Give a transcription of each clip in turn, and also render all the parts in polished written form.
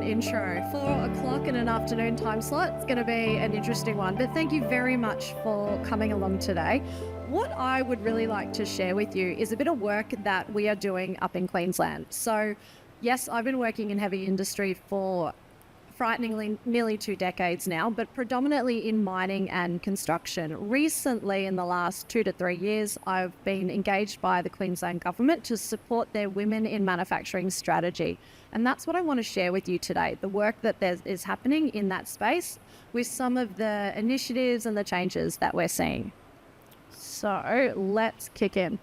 an intro. 4 o'clock in an afternoon time slot. It's going to be an interesting one, but thank you very much for coming along today. What I would really like to share with you is a bit of work that we are doing up in Queensland. So yes, I've been working in heavy industry for frighteningly nearly 2 decades now, but predominantly in mining and construction. Recently, in the last 2 to 3 years, I've been engaged by the Queensland government to support their women in manufacturing strategy. And that's what I want to share with you today, the work that is happening in that space with some of the initiatives and the changes that we're seeing. So let's kick in.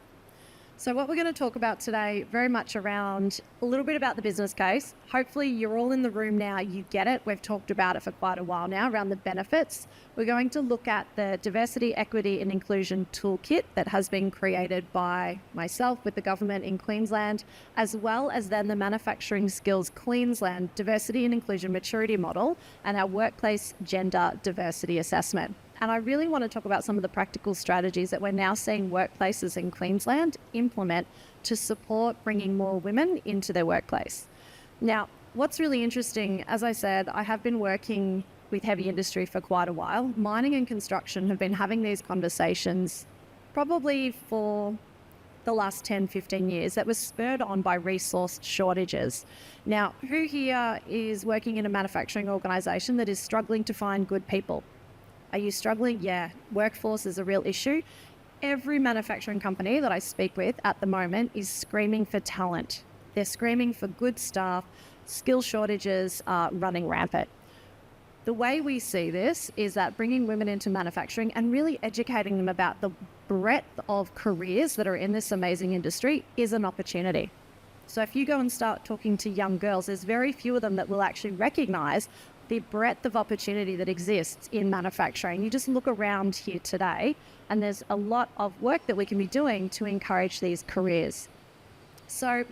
So what we're going to talk about today, very much around a little bit about the business case. Hopefully you're all in the room now, you get it. We've talked about it for quite a while now around the benefits. We're going to look at the diversity, equity and inclusion toolkit that has been created by myself with the government in Queensland, as well as then the Manufacturing Skills Queensland Diversity and Inclusion Maturity Model and our Workplace Gender Diversity Assessment. And I really want to talk about some of the practical strategies that we're now seeing workplaces in Queensland implement to support bringing more women into their workplace. Now, what's really interesting, as I said, I have been working with heavy industry for quite a while. Mining and construction have been having these conversations probably for the last 10, 15 years that was spurred on by resource shortages. Now, who here is working in a manufacturing organisation that is struggling to find good people? Are you struggling? Yeah, workforce is a real issue. Every manufacturing company that I speak with at the moment is screaming for talent. They're screaming for good staff. Skill shortages are running rampant. The way we see this is that bringing women into manufacturing and really educating them about the breadth of careers that are in this amazing industry is an opportunity. So if you go and start talking to young girls, there's very few of them that will actually recognize the breadth of opportunity that exists in manufacturing. You just look around here today and there's a lot of work that we can be doing to encourage these careers. So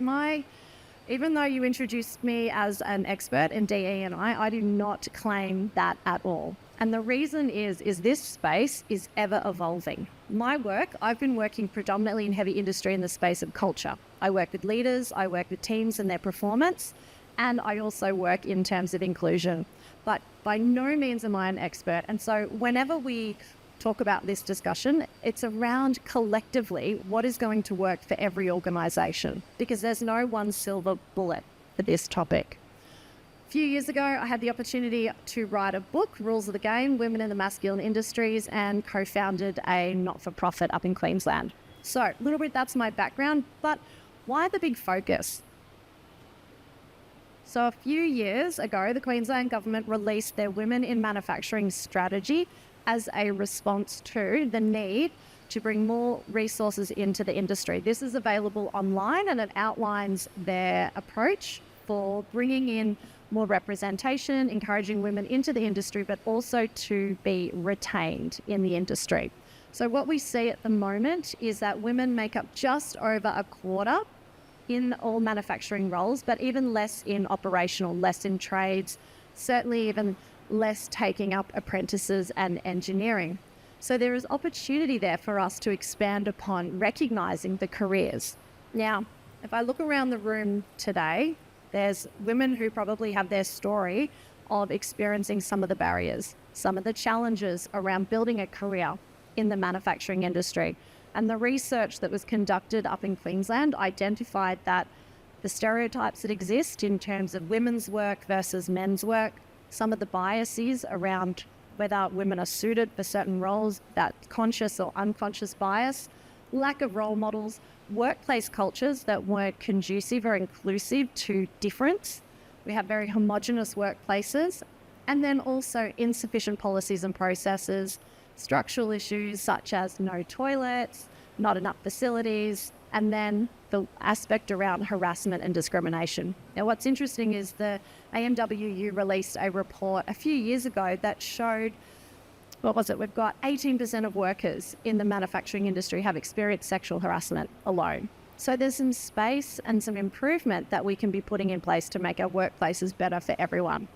even though you introduced me as an expert in DE&I, I do not claim that at all. And the reason is this space is ever evolving. My work, I've been working predominantly in heavy industry in the space of culture. I work with leaders, I work with teams and their performance, and I also work in terms of inclusion. But by no means am I an expert. And so whenever we talk about this discussion, it's around collectively what is going to work for every organisation, because there's no one silver bullet for this topic. A few years ago, I had the opportunity to write a book, Rules of the Game, Women in the Masculine Industries, and co-founded a not-for-profit up in Queensland. So a little bit, that's my background, but why the big focus? So a few years ago, the Queensland government released their Women in Manufacturing strategy as a response to the need to bring more resources into the industry. This is available online and it outlines their approach for bringing in more representation, encouraging women into the industry, but also to be retained in the industry. So what we see at the moment is that women make up just over a quarter in all manufacturing roles, but even less in operational, less in trades, certainly even less taking up apprentices and engineering. So there is opportunity there for us to expand upon recognising the careers. Now, if I look around the room today, there's women who probably have their story of experiencing some of the barriers, some of the challenges around building a career in the manufacturing industry. And the research that was conducted up in Queensland identified that the stereotypes that exist in terms of women's work versus men's work, some of the biases around whether women are suited for certain roles, that conscious or unconscious bias, lack of role models, workplace cultures that weren't conducive or inclusive to difference. We have very homogenous workplaces, and then also insufficient policies and processes, structural issues such as no toilets, not enough facilities, and then the aspect around harassment and discrimination. Now, what's interesting is the AMWU released a report a few years ago that showed, we've got 18% of workers in the manufacturing industry have experienced sexual harassment alone. So there's some space and some improvement that we can be putting in place to make our workplaces better for everyone.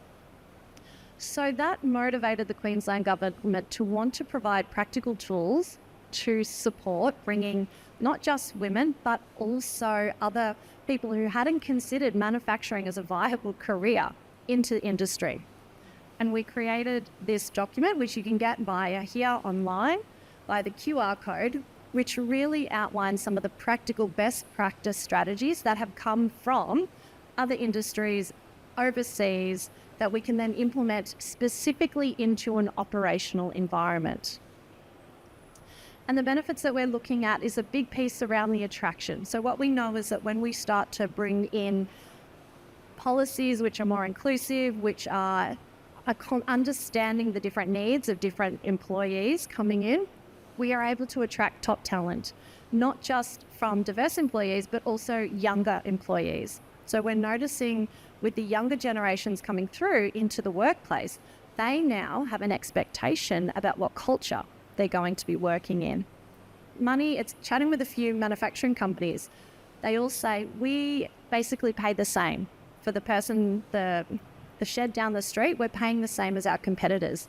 So that motivated the Queensland government to want to provide practical tools to support bringing not just women, but also other people who hadn't considered manufacturing as a viable career into industry. And we created this document, which you can get via here online, by the QR code, which really outlines some of the practical best practice strategies that have come from other industries overseas that we can then implement specifically into an operational environment. And the benefits that we're looking at is a big piece around the attraction. So what we know is that when we start to bring in policies which are more inclusive, which are understanding the different needs of different employees coming in, we are able to attract top talent, not just from diverse employees, but also younger employees. So we're noticing with the younger generations coming through into the workplace, they now have an expectation about what culture they're going to be working in. It's chatting with a few manufacturing companies. They all say, we basically pay the same. For the person, the shed down the street, we're paying the same as our competitors.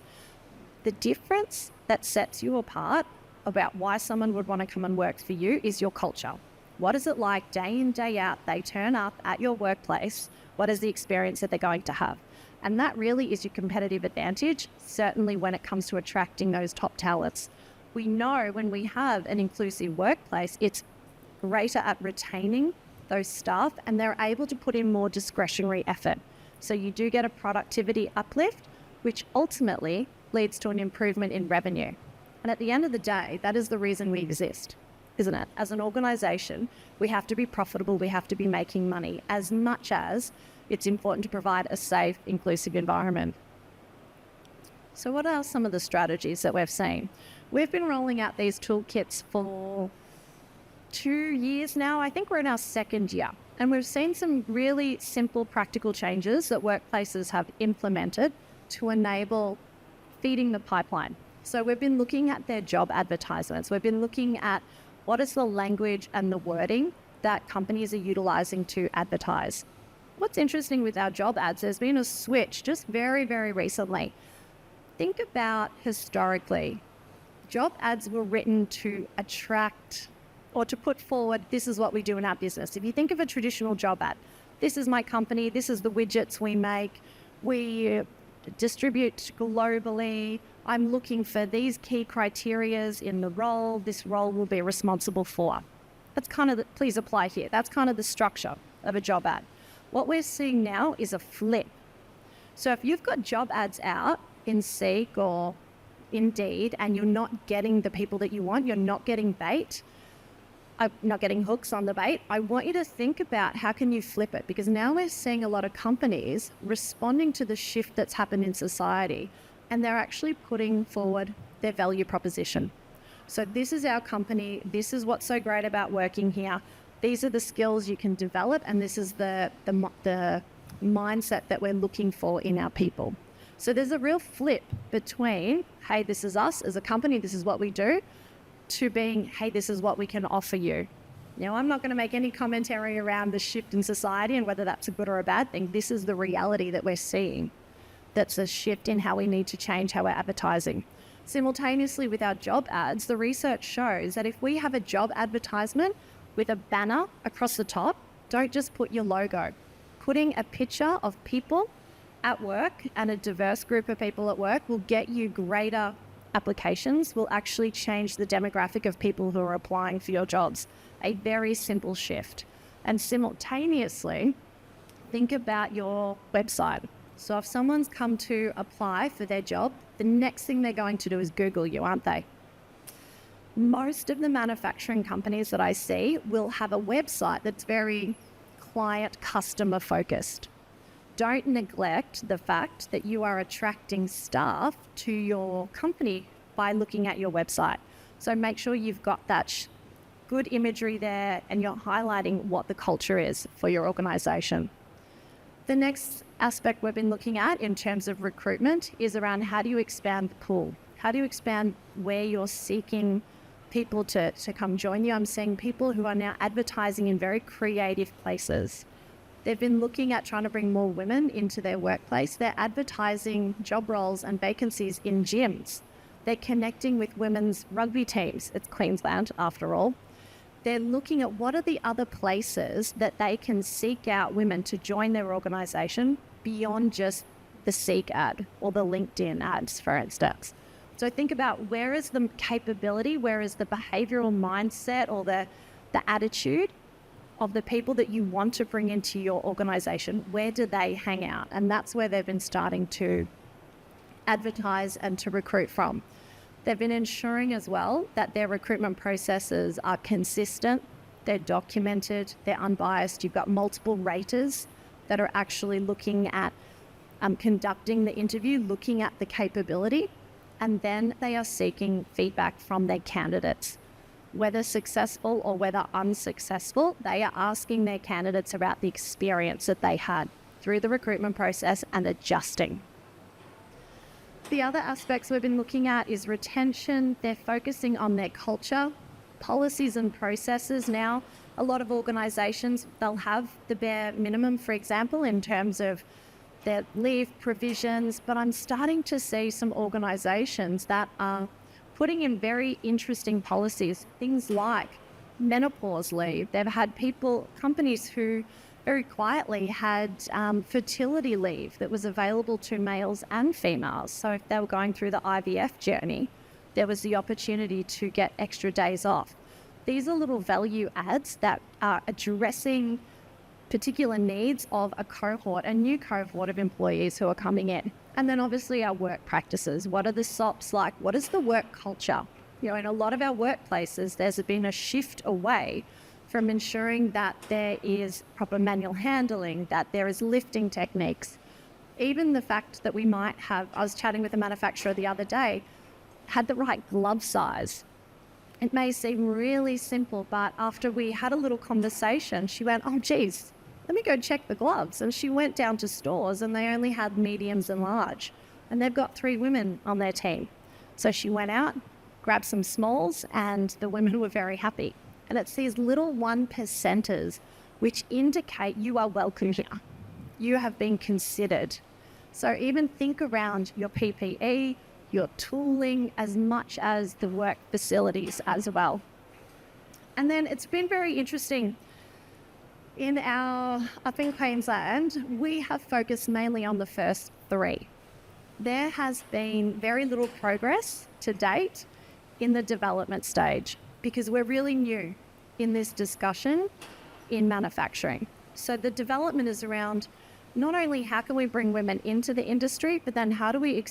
The difference that sets you apart about why someone would want to come and work for you is your culture. What is it like day in, day out? They turn up at your workplace. What is the experience that they're going to have? And that really is your competitive advantage, certainly when it comes to attracting those top talents. We know when we have an inclusive workplace, it's greater at retaining those staff and they're able to put in more discretionary effort. So you do get a productivity uplift, which ultimately leads to an improvement in revenue. And at the end of the day, that is the reason we exist, isn't it? As an organisation, we have to be profitable, we have to be making money, as much as it's important to provide a safe, inclusive environment. So what are some of the strategies that we've seen? We've been rolling out these toolkits for 2 years now. I think we're in our second year. And we've seen some really simple, practical changes that workplaces have implemented to enable feeding the pipeline. So we've been looking at their job advertisements. We've been looking at what is the language and the wording that companies are utilizing to advertise. What's interesting with our job ads, there's been a switch just very, very recently. Think about historically, job ads were written to attract or to put forward, this is what we do in our business. If you think of a traditional job ad, this is my company, this is the widgets we make, we distribute globally, I'm looking for these key criterias in the role, this role will be responsible for. That's kind of, please apply here, that's kind of the structure of a job ad. What we're seeing now is a flip. So if you've got job ads out in Seek or Indeed and you're not getting the people that you want, you're not getting bait, not getting hooks on the bait, I want you to think about how can you flip it, because now we're seeing a lot of companies responding to the shift that's happened in society and they're actually putting forward their value proposition. So this is our company, this is what's so great about working here, these are the skills you can develop, and this is the mindset that we're looking for in our people. So there's a real flip between, hey, this is us as a company, this is what we do, to being, hey, this is what we can offer you. Now, I'm not going to make any commentary around the shift in society and whether that's a good or a bad thing. This is the reality that we're seeing. That's a shift in how we need to change how we're advertising. Simultaneously with our job ads, the research shows that if we have a job advertisement with a banner across the top, don't just put your logo. Putting a picture of people at work and a diverse group of people at work will get you greater applications, will actually change the demographic of people who are applying for your jobs. A very simple shift. And simultaneously, think about your website. So if someone's come to apply for their job, the next thing they're going to do is Google you, aren't they? Most of the manufacturing companies that I see will have a website that's very client customer focused. Don't neglect the fact that you are attracting staff to your company by looking at your website. So make sure you've got that good imagery there and you're highlighting what the culture is for your organization. The next aspect we've been looking at in terms of recruitment is around how do you expand the pool? How do you expand where you're seeking people to come join you? I'm seeing people who are now advertising in very creative places. They've been looking at trying to bring more women into their workplace. They're advertising job roles and vacancies in gyms. They're connecting with women's rugby teams. It's Queensland, after all. they're looking at what are the other places that they can seek out women to join their organisation beyond just the Seek ad or the LinkedIn ads, for instance. So think about where is the capability, where is the behavioural mindset or the attitude of the people that you want to bring into your organisation, where do they hang out? And that's where they've been starting to advertise and to recruit from. They've been ensuring as well that their recruitment processes are consistent, they're documented, they're unbiased. You've got multiple raters that are actually looking at conducting the interview, looking at the capability, and then they are seeking feedback from their candidates. Whether successful or whether unsuccessful, they are asking their candidates about the experience that they had through the recruitment process and adjusting. The other aspects we've been looking at is retention. They're focusing on their culture, policies and processes. Now, a lot of organisations, they'll have the bare minimum, for example, in terms of their leave provisions, but I'm starting to see some organisations that are putting in very interesting policies, things like menopause leave. They've had companies who very quietly had fertility leave that was available to males and females. So if they were going through the IVF journey, there was the opportunity to get extra days off. These are little value adds that are addressing particular needs of a new cohort of employees who are coming in. And then obviously our work practices. What are the SOPs like? What is the work culture? In a lot of our workplaces, there's been a shift away from ensuring that there is proper manual handling, that there is lifting techniques. Even the fact that we might have, I was chatting with a manufacturer the other day, had the right glove size. It may seem really simple, but after we had a little conversation, she went, oh geez, let me go check the gloves. And she went down to stores and they only had mediums and large. And they've got 3 women on their team. So she went out, grabbed some smalls, and the women were very happy. And it's these little 1%ers which indicate you are welcome here. You have been considered. So even think around your PPE, your tooling, as much as the work facilities as well. And then it's been very interesting. Up in Queensland, we have focused mainly on the first 3. There has been very little progress to date in the development stage because we're really new in this discussion in manufacturing. So the development is around not only how can we bring women into the industry, but then how do we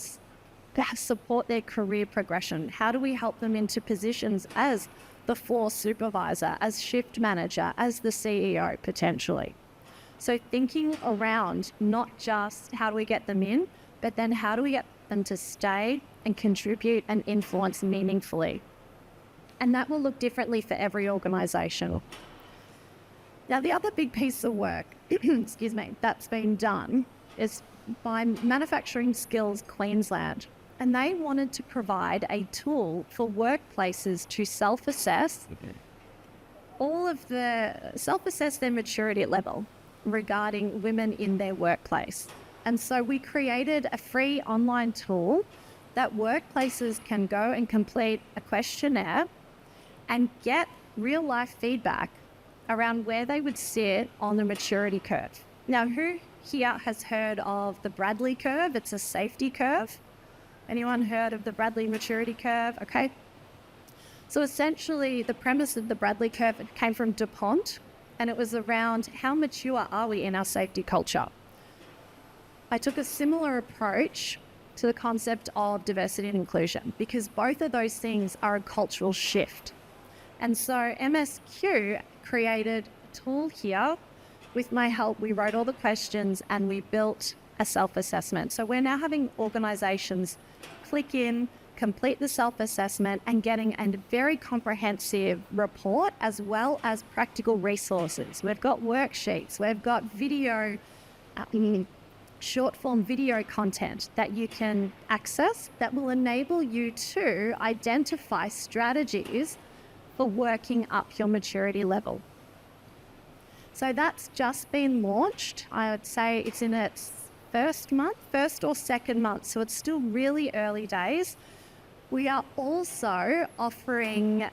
support their career progression? How do we help them into positions as the floor supervisor, as shift manager, as the CEO potentially? So thinking around not just how do we get them in, but then how do we get them to stay and contribute and influence meaningfully? And that will look differently for every organisation. Now, the other big piece of work, excuse me, that's been done is by Manufacturing Skills Queensland. And they wanted to provide a tool for workplaces to self-assess their maturity level regarding women in their workplace. And so we created a free online tool that workplaces can go and complete a questionnaire and get real life feedback around where they would sit on the maturity curve. Now, who here has heard of the Bradley curve? It's a safety curve. Anyone heard of the Bradley maturity curve? Okay. So essentially the premise of the Bradley curve came from DuPont, and it was around how mature are we in our safety culture. I took a similar approach to the concept of diversity and inclusion because both of those things are a cultural shift. And so MSQ created a tool here. With my help, we wrote all the questions and we built a self-assessment. So we're now having organisations click in, complete the self-assessment and getting a very comprehensive report as well as practical resources. We've got worksheets, we've got video, short form video content that you can access that will enable you to identify strategies for working up your maturity level. So that's just been launched. I would say it's in its first or second month. So it's still really early days. We are also offering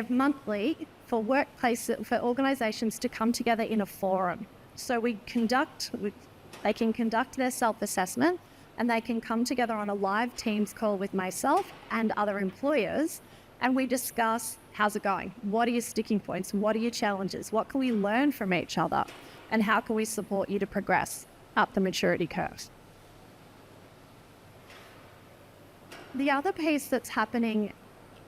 monthly for organisations to come together in a forum. So they can conduct their self-assessment, and they can come together on a live Teams call with myself and other employers, and we discuss, how's it going? What are your sticking points? What are your challenges? What can we learn from each other? And how can we support you to progress up the maturity curve? The other piece that's happening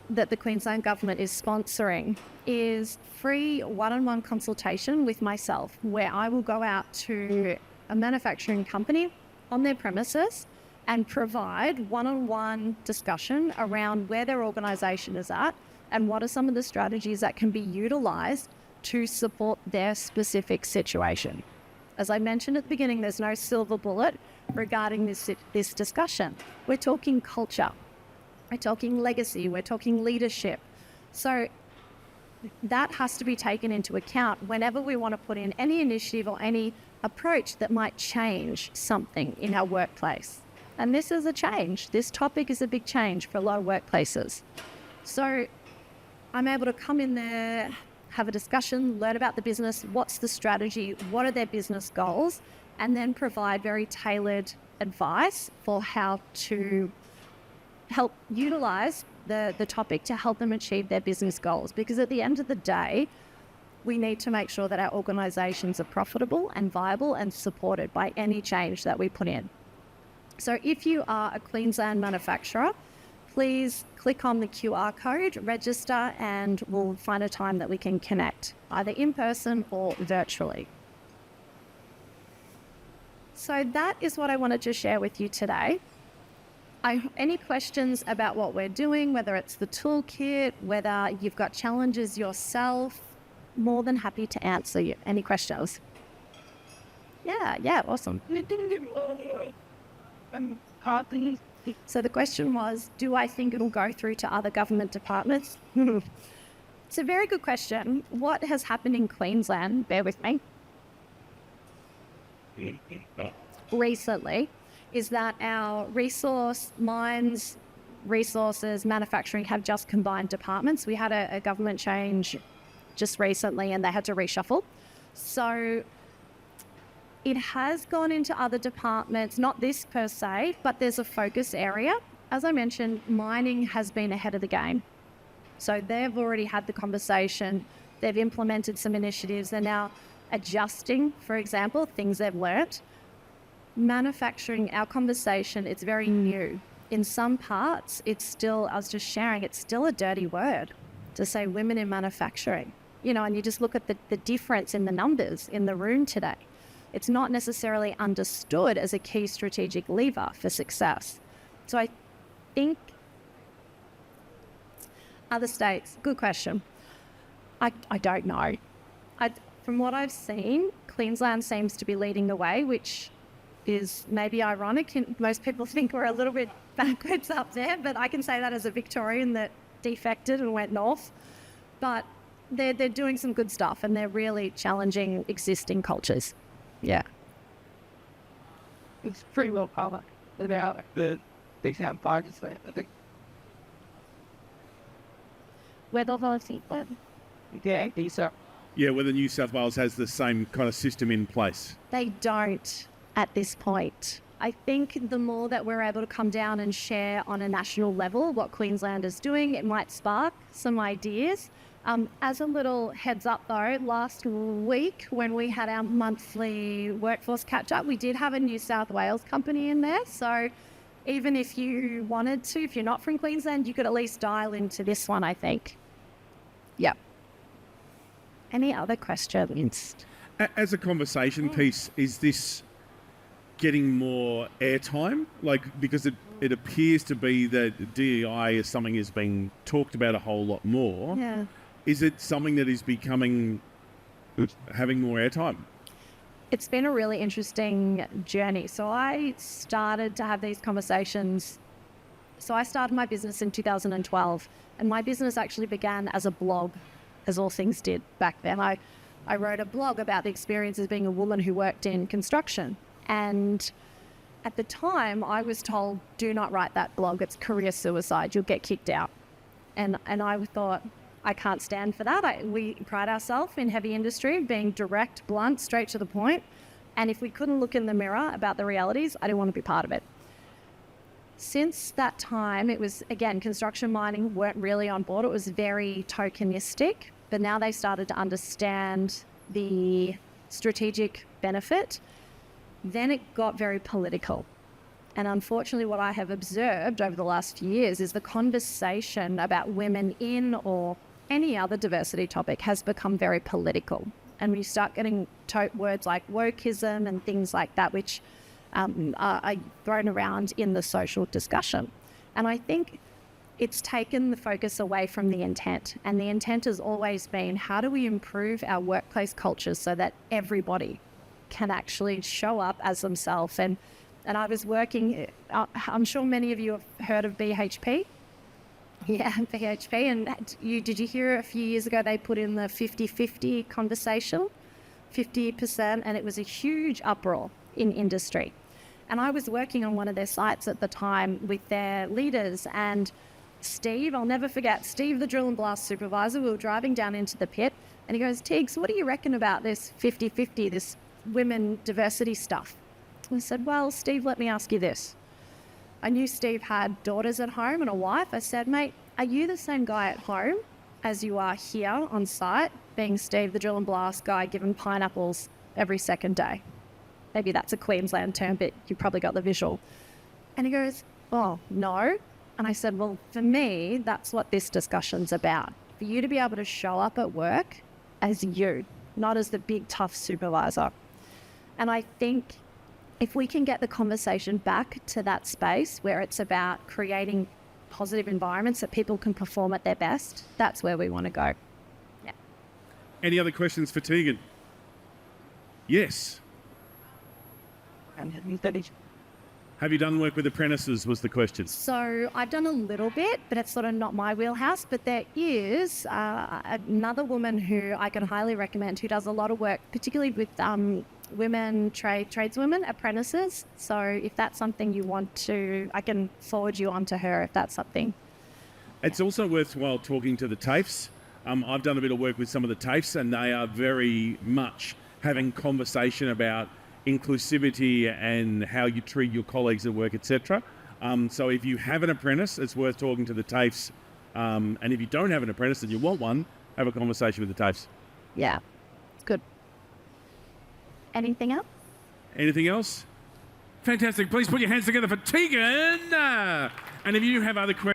that the Queensland Government is sponsoring is free one-on-one consultation with myself, where I will go out to a manufacturing company on their premises and provide one-on-one discussion around where their organisation is at and what are some of the strategies that can be utilised to support their specific situation. As I mentioned at the beginning, there's no silver bullet regarding this discussion. We're talking culture, we're talking legacy, we're talking leadership. So that has to be taken into account whenever we want to put in any initiative or any approach that might change something in our workplace. And this is a change. This topic is a big change for a lot of workplaces. So I'm able to come in there, have a discussion, learn about the business, what's the strategy, what are their business goals, and then provide very tailored advice for how to help utilize the topic to help them achieve their business goals. Because at the end of the day, we need to make sure that our organisations are profitable and viable and supported by any change that we put in. So if you are a Queensland manufacturer, please click on the QR code, register, and we'll find a time that we can connect, either in person or virtually. So that is what I wanted to share with you today. Any questions about what we're doing, whether it's the toolkit, whether you've got challenges yourself, more than happy to answer you. Any questions? Yeah, awesome. So the question was, do I think it'll go through to other government departments? It's a very good question. What has happened in Queensland, bear with me, recently, is that our mines, resources, manufacturing have just combined departments. We had a government change just recently and they had to reshuffle. So it has gone into other departments, not this per se, but there's a focus area. As I mentioned, mining has been ahead of the game. So they've already had the conversation, they've implemented some initiatives, they're now adjusting, for example, things they've learnt. Manufacturing, our conversation, it's very new. In some parts, it's still, I was just sharing, it's still a dirty word to say women in manufacturing. And you just look at the difference in the numbers in the room today. It's not necessarily understood as a key strategic lever for success. So I think other states, good question. I don't know. From what I've seen, Queensland seems to be leading the way, which is maybe ironic. Most people think we're a little bit backwards up there, but I can say that as a Victorian that defected and went north. But they're doing some good stuff and they're really challenging existing cultures. Yeah. It's pretty well covered about the exam focus there, I think. Whether the Yeah, so. Yeah, whether New South Wales has the same kind of system in place. They don't at this point. I think the more that we're able to come down and share on a national level what Queensland is doing, it might spark some ideas. As a little heads up though, last week when we had our monthly workforce catch up, we did have a New South Wales company in there. So even if you wanted to, if you're not from Queensland, you could at least dial into this one, I think. Yep. Any other questions? As a conversation piece, is this getting more airtime? Because it appears to be that DEI is something that's being talked about a whole lot more. Yeah. Is it something that is having more airtime? It's been a really interesting journey. So I started to have these conversations. So I started my business in 2012, and my business actually began as a blog, as all things did back then. I wrote a blog about the experience as being a woman who worked in construction. And at the time, I was told, do not write that blog. It's career suicide. You'll get kicked out. And I thought, I can't stand for that. We pride ourselves in heavy industry being direct, blunt, straight to the point. And if we couldn't look in the mirror about the realities, I didn't want to be part of it. Since that time, it was, again, construction mining weren't really on board. It was very tokenistic, but now they started to understand the strategic benefit. Then it got very political. And unfortunately, what I have observed over the last few years is the conversation about women in or any other diversity topic has become very political. And we start getting words like wokeism and things like that, which are thrown around in the social discussion. And I think it's taken the focus away from the intent. And the intent has always been, how do we improve our workplace cultures so that everybody can actually show up as themselves? And I was working, I'm sure many of you have heard of BHP. Yeah, BHP. And did you hear a few years ago they put in the 50-50 conversation, 50%, and it was a huge uproar in industry. And I was working on one of their sites at the time with their leaders, and Steve, I'll never forget, Steve, the drill and blast supervisor, we were driving down into the pit, and he goes, Teags, what do you reckon about this 50-50, this women diversity stuff? I said, well, Steve, let me ask you this. I knew Steve had daughters at home and a wife. I said, mate, are you the same guy at home as you are here on site, being Steve, the drill and blast guy, given pineapples every second day? Maybe that's a Queensland term, but you probably got the visual. And he goes, oh, no. And I said, well, for me, that's what this discussion's about. For you to be able to show up at work as you, not as the big, tough supervisor. And I think if we can get the conversation back to that space where it's about creating positive environments that people can perform at their best, that's where we want to go. Yeah. Any other questions for Teagan? Yes. Have you done work with apprentices, was the question. So I've done a little bit, but it's sort of not my wheelhouse. But there is another woman who I can highly recommend who does a lot of work, particularly with women, tradeswomen, apprentices. So if that's something you want to, I can forward you on to her if that's something. It's also worthwhile talking to the TAFEs. I've done a bit of work with some of the TAFEs, and they are very much having conversation about inclusivity and how you treat your colleagues at work, etc. So if you have an apprentice, it's worth talking to the TAFEs. And if you don't have an apprentice and you want one, have a conversation with the TAFEs. Yeah, it's good. Anything else? Anything else? Fantastic. Please put your hands together for Teagan. And if you have other questions,